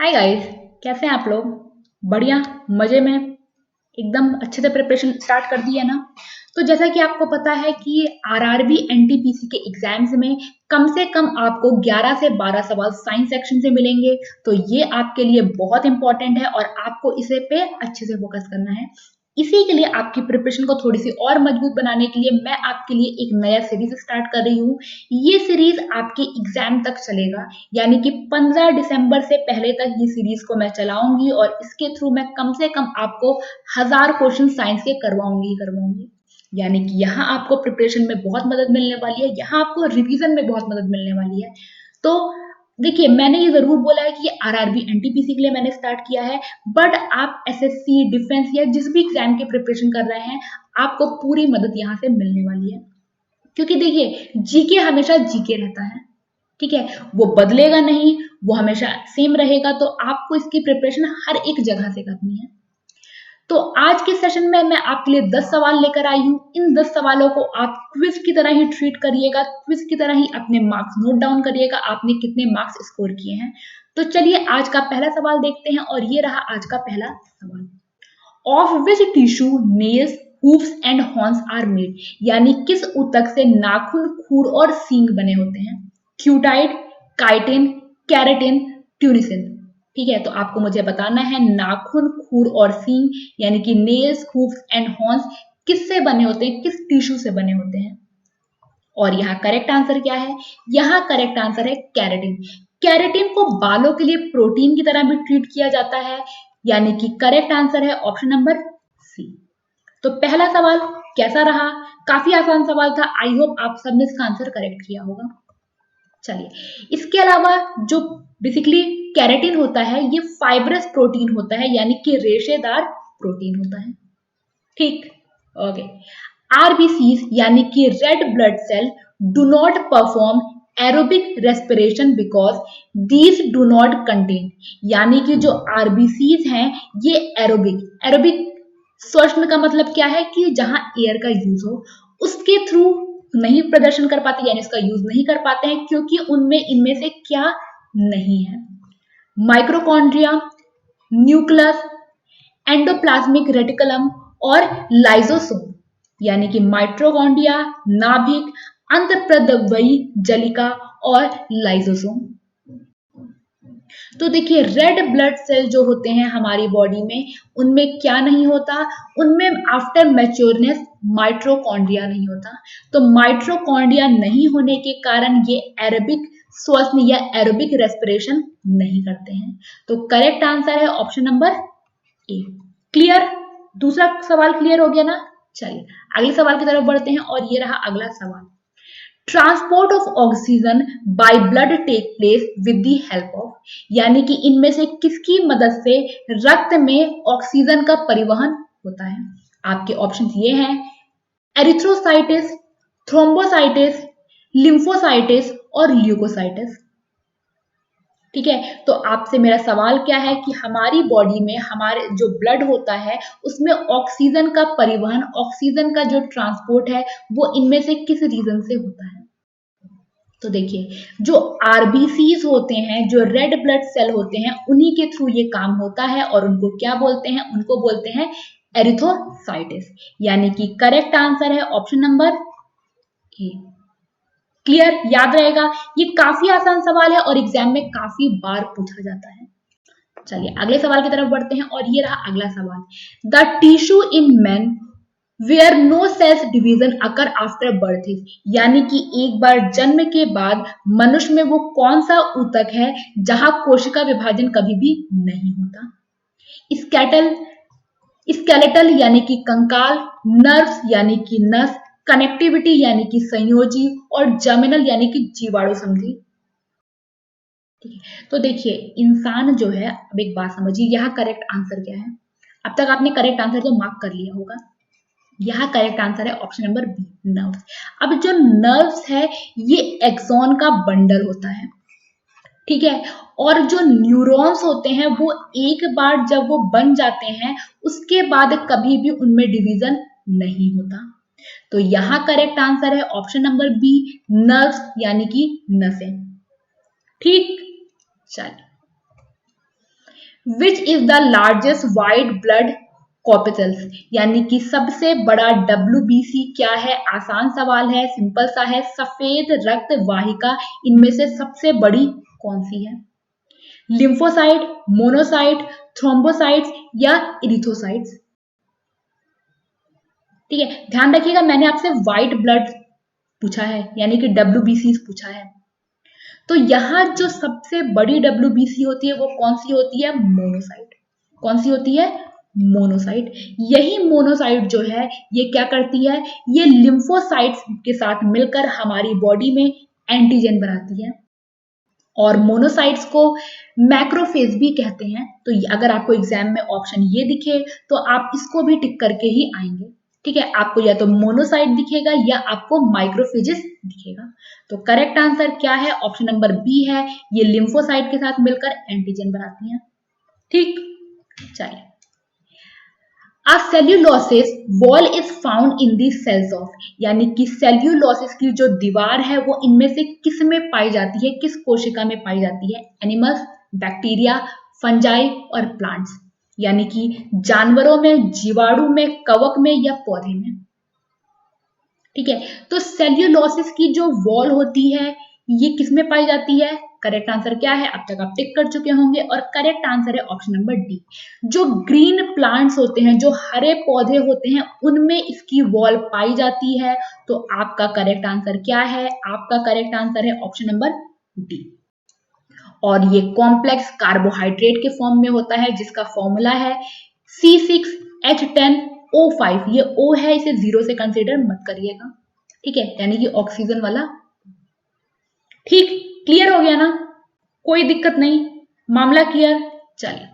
Hi guys. कैसे हैं आप लोग? बढ़िया, मजे में, एकदम अच्छे से प्रिपरेशन स्टार्ट कर दी है ना। तो जैसा कि आपको पता है कि आरआरबी एनटीपीसी के एग्जाम्स में कम से कम आपको 11 से 12 सवाल साइंस सेक्शन से मिलेंगे। तो ये आपके लिए बहुत इंपॉर्टेंट है और आपको इसे पे अच्छे से फोकस करना है। इसी के लिए आपकी प्रिपरेशन को थोड़ी सी और मजबूत बनाने के लिए मैं आपके लिए एक नया सीरीज स्टार्ट कर रही हूँ। ये सीरीज आपके एग्जाम तक चलेगा, यानी कि 15 दिसंबर से पहले तक ये सीरीज को मैं चलाऊंगी और इसके थ्रू मैं कम से कम आपको 1000 क्वेश्चन साइंस के करवाऊंगी। यानी कि यहाँ आपको प्रिपरेशन में बहुत मदद मिलने वाली है, यहाँ आपको रिवीजन में बहुत मदद मिलने वाली है। तो देखिए, मैंने ये जरूर बोला है कि आरआरबी एनटीपीसी के लिए मैंने स्टार्ट किया है, बट आप एसएससी, डिफेंस या जिस भी एग्जाम की प्रिपरेशन कर रहे हैं, आपको पूरी मदद यहाँ से मिलने वाली है। क्योंकि देखिए, जीके हमेशा जीके रहता है, ठीक है, वो बदलेगा नहीं, वो हमेशा सेम रहेगा। तो आपको इसकी प्रिपरेशन हर एक जगह से करनी है। तो आज के सेशन में मैं आपके लिए 10 सवाल लेकर आई हूँ। इन 10 सवालों को आप क्विज की तरह ही ट्रीट करिएगा, क्विज की तरह ही अपने मार्क्स नोट डाउन करिएगा, आपने कितने मार्क्स स्कोर किए हैं। तो चलिए आज का पहला सवाल देखते हैं, और ये रहा आज का पहला सवाल। Of which tissue nails, hoofs and horns are made, यानी किस ऊतक से नाखून, खूर और सींग बने होते हैं? क्यूटाइड, काइटिन, केराटिन, ट्यूनिसिन। ठीक है, तो आपको मुझे बताना है नाखून, खूर और सींग, यानी कि नेल्स, हूफ्स एंड हॉर्न्स किससे बने होते हैं, किस टिश्यू से बने होते हैं। और यहाँ करेक्ट आंसर क्या है? यहाँ करेक्ट आंसर है केराटिन। केराटिन को बालों के लिए प्रोटीन की तरह भी ट्रीट किया जाता है, यानी कि करेक्ट आंसर है ऑप्शन नंबर सी। तो पहला सवाल कैसा रहा? काफी आसान सवाल था। आई होप आप सबने इसका आंसर करेक्ट किया होगा। चलिए, इसके अलावा जो बेसिकली केराटिन होता है, ये फाइब्रस प्रोटीन होता है, यानी कि रेशेदार प्रोटीन होता है। ठीक, ओके। आरबीसीज यानी कि red blood cell do not perform aerobic respiration because these do not contain, यानी कि जो आरबीसीज हैं ये एरोबिक श्वसन का मतलब क्या है कि जहां एयर का यूज हो, उसके थ्रू नहीं प्रदर्शन कर पाते, यानी उसका यूज नहीं कर पाते हैं, क्योंकि उनमें इनमें से क्या नहीं है? माइक्रोकॉन्ड्रिया, न्यूक्लियस, एंडोप्लाज्मिक रेटिकुलम और लाइजोसोम, यानी कि माइट्रोकॉन्ड्रिया, नाभिक, अंतःप्रद्रव्यी जलिका और लाइजोसोम। तो देखिए, रेड ब्लड सेल जो होते हैं हमारी बॉडी में, उनमें क्या नहीं होता? उनमें आफ्टर मैच्योरनेस माइट्रोकॉन्ड्रिया नहीं होता। तो माइट्रोकॉन्ड्रिया नहीं होने के कारण ये एरोबिक श्वसन या एरोबिक रेस्पिरेशन नहीं करते हैं। तो करेक्ट आंसर है ऑप्शन नंबर ए। क्लियर? दूसरा सवाल क्लियर हो गया ना? चलिए अगले सवाल की तरफ बढ़ते हैं, और ये रहा अगला सवाल। Transport of oxygen by blood take place with the help of, यानी कि इनमें से किसकी मदद से रक्त में ऑक्सीजन का परिवहन होता है? आपके ऑप्शन ये हैं: एरिथ्रोसाइटिस, थ्रोम्बोसाइटिस, लिम्फोसाइटिस और ल्यूकोसाइटिस। ठीक है, तो आपसे मेरा सवाल क्या है कि हमारी बॉडी में हमारे जो ब्लड होता है, उसमें ऑक्सीजन का परिवहन, ऑक्सीजन का जो ट्रांसपोर्ट है, वो इनमें से किस रीजन से होता है? तो देखिए, जो आरबीसीज होते हैं, जो रेड ब्लड सेल होते हैं, उन्हीं के थ्रू ये काम होता है, और उनको क्या बोलते हैं? उनको बोलते हैं एरिथ्रोसाइटिस, यानी कि करेक्ट आंसर है ऑप्शन नंबर ए। क्लियर? याद रहेगा, ये काफी आसान सवाल है और एग्जाम में काफी बार पूछा जाता है। चलिए अगले सवाल की तरफ बढ़ते हैं, और ये रहा अगला सवाल। The tissue in man where no cells division occur after birth is, यानी कि एक बार जन्म के बाद मनुष्य में वो कौन सा ऊतक है जहां कोशिका विभाजन कभी भी नहीं होता? स्केटल स्केलेटल यानी कि कंकाल, नर्व्स यानी कि नस, कनेक्टिविटी यानी कि संयोजी, और जर्मिनल यानी कि जीवाणु संधि। ठीक है, तो देखिए, इंसान जो है, अब एक बात समझिए, यहाँ करेक्ट आंसर क्या है? अब तक आपने करेक्ट आंसर तो मार्क कर लिया होगा। यहाँ करेक्ट आंसर है ऑप्शन नंबर बी, नर्व्स। अब जो नर्व्स है, ये एक्सॉन का बंडल होता है, ठीक है, और जो न्यूरॉन्स होते हैं, वो एक बार जब वो बन जाते हैं, उसके बाद कभी भी उनमें डिवीजन नहीं होता। तो यहाँ करेक्ट आंसर है ऑप्शन नंबर बी, नर्व्स यानी कि नसें। ठीक, चलिए which is the largest white blood corpuscles, यानी कि सबसे बड़ा WBC क्या है? आसान सवाल है, सिंपल सा है। सफेद रक्त वाहिका इनमें से सबसे बड़ी कौन सी है? लिम्फोसाइट, मोनोसाइट, थ्रोम्बोसाइट्स या इरिथोसाइट्स? ठीक है, ध्यान रखिएगा मैंने आपसे व्हाइट ब्लड पूछा है, यानी कि WBC पूछा है। तो यहां जो सबसे बड़ी WBC होती है वो कौन सी होती है? मोनोसाइट। कौन सी होती है? मोनोसाइट। यही मोनोसाइट जो है ये क्या करती है? ये लिम्फोसाइट्स के साथ मिलकर हमारी बॉडी में एंटीजन बनाती है, और मोनोसाइट्स को मैक्रोफेज भी कहते हैं। तो अगर आपको एग्जाम में ऑप्शन ये दिखे तो आप इसको भी टिक करके ही आएंगे। ठीक है, आपको या तो मोनोसाइट दिखेगा या आपको माइक्रोफेजेस दिखेगा। तो करेक्ट आंसर क्या है? ऑप्शन नंबर बी है, ये लिम्फोसाइट के साथ मिलकर एंटीजन बनाती हैं। ठीक, चलिए। A cellulose wall is found in the cells of, यानी कि सेल्यूलोसिस की जो दीवार है वो इनमें से किस में पाई जाती है? किस कोशिका में पाई जाती है? एनिमल्स, बैक्टीरिया, फंजाई और प्लांट्स, यानी कि जानवरों में, जीवाणु में, कवक में या पौधे में। ठीक है, तो सेल्यूलोसिस की जो वॉल होती है ये किस में पाई जाती है? करेक्ट आंसर क्या है? अब तक आप टिक कर चुके होंगे, और करेक्ट आंसर है ऑप्शन नंबर डी। जो ग्रीन प्लांट्स होते हैं, जो हरे पौधे होते हैं, उनमें इसकी वॉल पाई जाती है। तो आपका करेक्ट आंसर क्या है? आपका करेक्ट आंसर है ऑप्शन नंबर डी। और ये कॉम्प्लेक्स कार्बोहाइड्रेट के फॉर्म में होता है, जिसका फॉर्मूला है C6H10O5। ये O है, इसे जीरो से कंसिडर मत करिएगा। ठीक है, यानी कि ऑक्सीजन वाला। ठीक, क्लियर हो गया ना? कोई दिक्कत नहीं, मामला क्लियर। चलिए,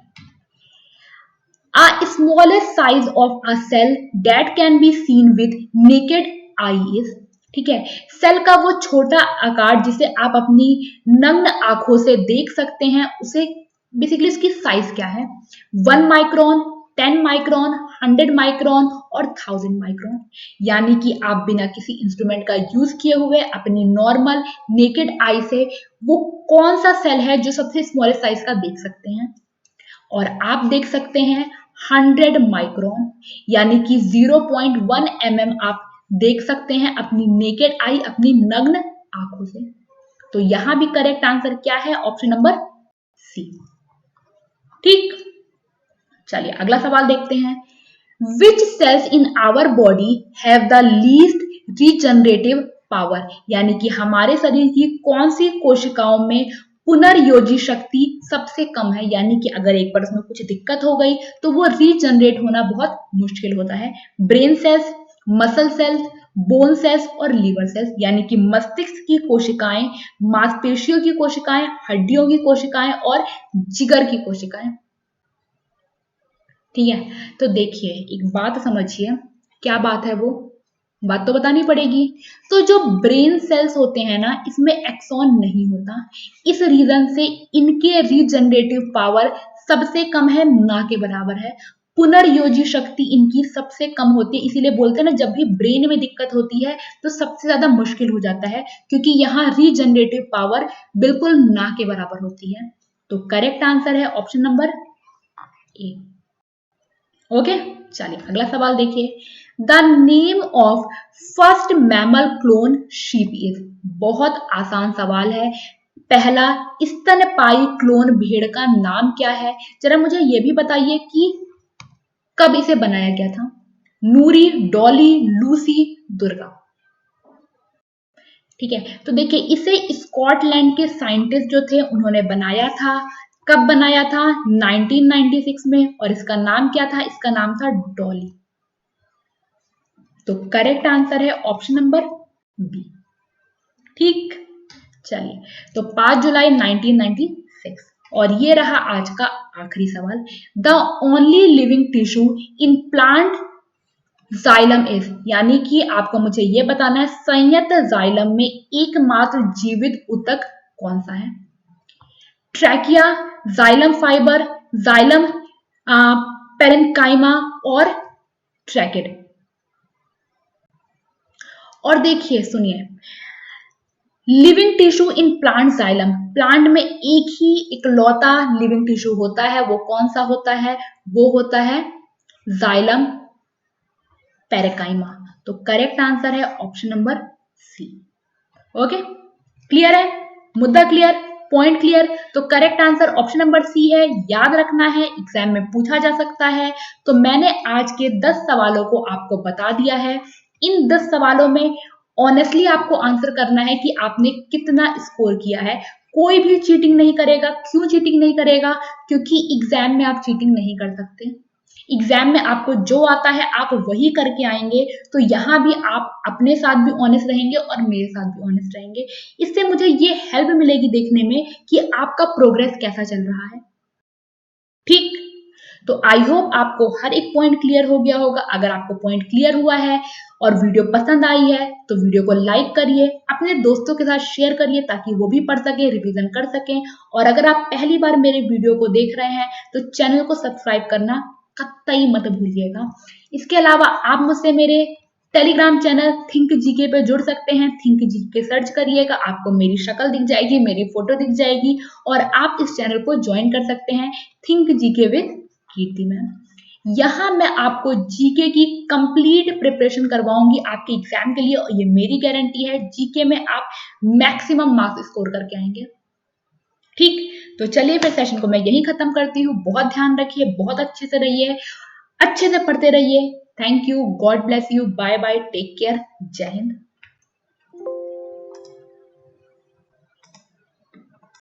a smallest size of a cell that can be seen with naked eye is, ठीक है, सेल का वो छोटा आकार जिसे आप अपनी नग्न आंखों से देख सकते हैं, उसे बेसिकली इसकी साइज क्या है? 1 माइक्रोन, 10 माइक्रोन, 100 माइक्रोन और 1000 माइक्रोन। यानी कि आप बिना किसी इंस्ट्रूमेंट का यूज किए हुए अपनी नॉर्मल नेकेड आई से वो कौन सा सेल है जो सबसे स्मॉलेस्ट साइज का देख सकते हैं, और आप देख सकते हैं 100 माइक्रोन, यानी कि 0.1 mm आप देख सकते हैं अपनी नेकेड आई, अपनी नग्न आंखों से। तो यहां भी करेक्ट आंसर क्या है? Option number C. ठीक, चलिए अगला सवाल देखते हैं। Which cells in our body have the least regenerative power, यानी कि हमारे शरीर की कौन सी कोशिकाओं में पुनर्योजी शक्ति सबसे कम है? यानी कि अगर एक बार उसमें कुछ दिक्कत हो गई तो वो रीजनरेट होना बहुत मुश्किल होता है। Brain cells, muscle cells, bone cells और लीवर सेल्स, यानी कि मस्तिष्क की कोशिकाएं, मांसपेशियों की कोशिकाएं, हड्डियों की कोशिकाएं और जिगर की कोशिकाएं। ठीक है, तो देखिए एक बात समझिए, क्या बात है वो? बात तो बतानी पड़ेगी। तो जो ब्रेन सेल्स होते हैं ना, इसमें एक्सॉन नहीं होता, इस रीजन से इनके रीजनरेटिव पावर सबसे कम है, ना के बराबर है। पुनर्योजी शक्ति इनकी सबसे कम होती है, इसीलिए बोलते हैं ना जब भी ब्रेन में दिक्कत होती है तो सबसे ज्यादा मुश्किल हो जाता है, क्योंकि यहाँ रीजनरेटिव पावर बिल्कुल ना के बराबर होती है। तो करेक्ट आंसर है ऑप्शन नंबर ए। ओके, चलिए अगला सवाल देखिए। The name of first mammal clone sheep is, बहुत आसान सवाल है। पहला स्तनपायी क्लोन भेड़ का नाम क्या है? जरा मुझे यह भी बताइए कि कब इसे बनाया गया था? नूरी, डॉली, लूसी, दुर्गा। ठीक है, तो देखिए इसे स्कॉटलैंड के साइंटिस्ट जो थे उन्होंने बनाया था। कब बनाया था? 1996 में। और इसका नाम क्या था? इसका नाम था डॉली। तो करेक्ट आंसर है ऑप्शन नंबर बी। ठीक, चलिए, तो 5 जुलाई 1996। और ये रहा आज का आखिरी सवाल। The only living tissue in plant xylem is, यानी कि आपको मुझे यह बताना है संयत जाइलम में एकमात्र जीवित ऊतक कौन सा है? Trachea, xylem fibre, xylem parenchyma और ट्रैकेड। और देखिए सुनिए, living tissue in plant xylem, plant में एक ही इकलौता लिविंग टिश्यू होता है, वो कौन सा होता है? वो होता है जाइलम पैरेकाइमा। तो करेक्ट आंसर है option number C. Okay, clear है? मुद्दा क्लियर, पॉइंट क्लियर? तो correct answer option number C है। याद रखना है, एग्जाम में पूछा जा सकता है। तो मैंने आज के 10 सवालों को आपको बता दिया है। इन 10 सवालों में ऑनेस्टली आपको आंसर करना है कि आपने कितना स्कोर किया है। कोई भी चीटिंग नहीं करेगा। क्यों चीटिंग नहीं करेगा? क्योंकि एग्जाम में आप चीटिंग नहीं कर सकते। एग्जाम में आपको जो आता है आप वही करके आएंगे। तो यहाँ भी आप अपने साथ भी ऑनेस्ट रहेंगे और मेरे साथ भी ऑनेस्ट रहेंगे। इससे मुझे ये हेल्प मिलेगी देखने में कि आपका प्रोग्रेस कैसा चल रहा है। ठीक, तो आई होप आपको हर एक पॉइंट क्लियर हो गया होगा। अगर आपको पॉइंट क्लियर हुआ है और वीडियो पसंद आई है तो वीडियो को लाइक करिए, अपने दोस्तों के साथ शेयर करिए ताकि वो भी पढ़ सके, रिवीजन कर सकें। और अगर आप पहली बार मेरे वीडियो को देख रहे हैं तो चैनल को सब्सक्राइब करना कतई मत भूलिएगा। इसके अलावा आप मुझसे मेरे टेलीग्राम चैनल थिंक जीके पे जुड़ सकते हैं। थिंक जीके सर्च करिएगा, आपको मेरी शक्ल दिख जाएगी, मेरी फोटो दिख जाएगी और आप इस चैनल को ज्वाइन कर सकते हैं, think GK with Kirti ma'am. यहाँ मैं आपको जीके की कंप्लीट प्रिपरेशन करवाऊंगी आपके एग्जाम के लिए और ये मेरी गारंटी है, जीके में आप मैक्सिमम मार्क्स स्कोर करके आएंगे। ठीक, तो चलिए फिर सेशन को मैं यहीं खत्म करती हूँ। बहुत ध्यान रखिए, बहुत अच्छे से रहिए, अच्छे से पढ़ते रहिए। Thank you, God bless you, bye bye, take care, Jai Hind.